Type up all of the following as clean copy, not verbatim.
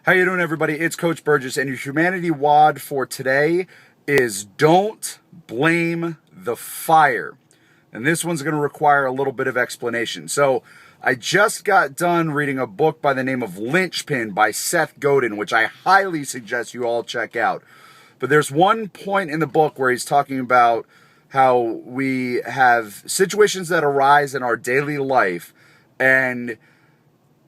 How you doing, everybody? It's Coach Burgess, and your Humanity WOD for today is don't blame the fire. And this one's going to require a little bit of explanation. So I just got done reading a book by the name of Linchpin by Seth Godin, which I highly suggest you all check out. But there's one point in the book where he's talking about how we have situations that arise in our daily life, and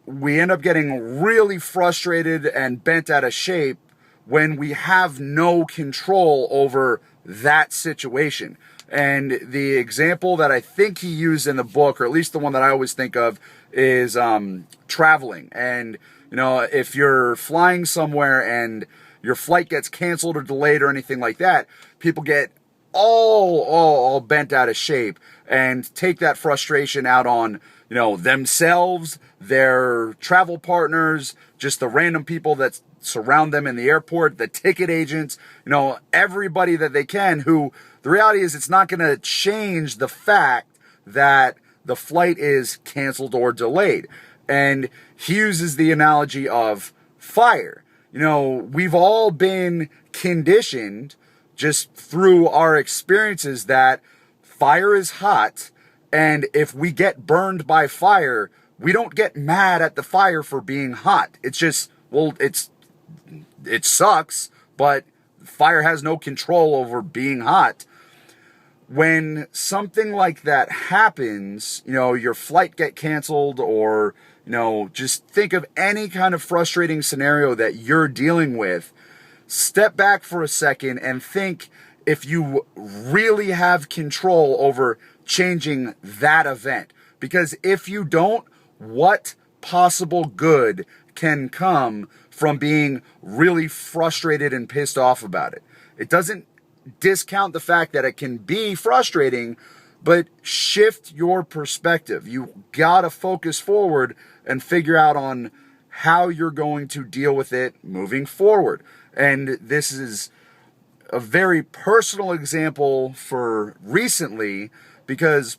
we end up getting really frustrated and bent out of shape when we have no control over that situation. And the example that I think he used in the book, or at least the one that I always think of, is traveling. And, you know, if you're flying somewhere and your flight gets canceled or delayed or anything like that, people get all bent out of shape and take that frustration out on, you know, themselves, their travel partners, just the random people that surround them in the airport, the ticket agents, you know, everybody that they can, who the reality is it's not going to change the fact that the flight is canceled or delayed. And he uses the analogy of fire. You know, we've all been conditioned just through our experiences that fire is hot, and if we get burned by fire, we don't get mad at the fire for being hot. It's just, well, it sucks, but fire has no control over being hot. When something like that happens, you know, your flight get canceled, or, you know, just think of any kind of frustrating scenario that you're dealing with. Step back for a second and think if you really have control over changing that event. Because if you don't, what possible good can come from being really frustrated and pissed off about it? It doesn't discount the fact that it can be frustrating, but shift your perspective. You gotta focus forward and figure out on how you're going to deal with it moving forward. And this is a very personal example for recently, because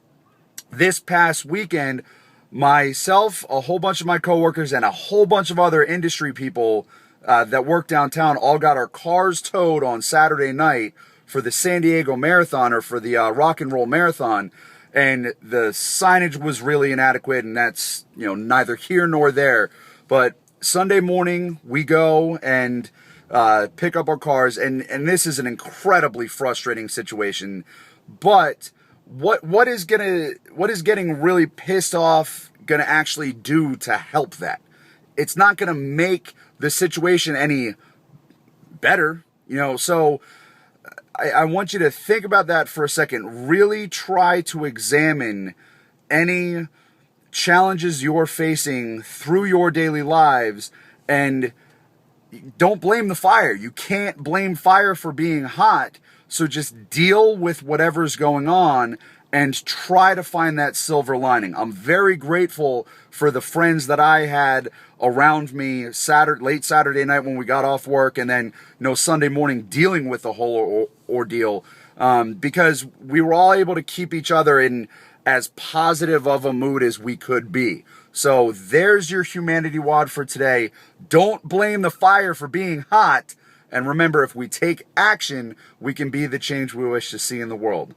this past weekend, myself, a whole bunch of my coworkers, and a whole bunch of other industry people that work downtown all got our cars towed on Saturday night for the San Diego Marathon, or for the Rock and Roll Marathon. And the signage was really inadequate, and that's, you know, neither here nor there. But Sunday morning, we go and pick up our cars, and this is an incredibly frustrating situation. But what is getting really pissed off gonna actually do to help that? It's not gonna make the situation any better, you know. So I want you to think about that for a second. Really try to examine any challenges you're facing through your daily lives, and don't blame the fire. You can't blame fire for being hot. So just deal with whatever's going on and try to find that silver lining. I'm very grateful for the friends that I had around me late Saturday night when we got off work, and then, you know, Sunday morning dealing with the whole ordeal, because we were all able to keep each other in as positive of a mood as we could be. So there's your Humanity WOD for today. Don't blame the fire for being hot. And remember, if we take action, we can be the change we wish to see in the world.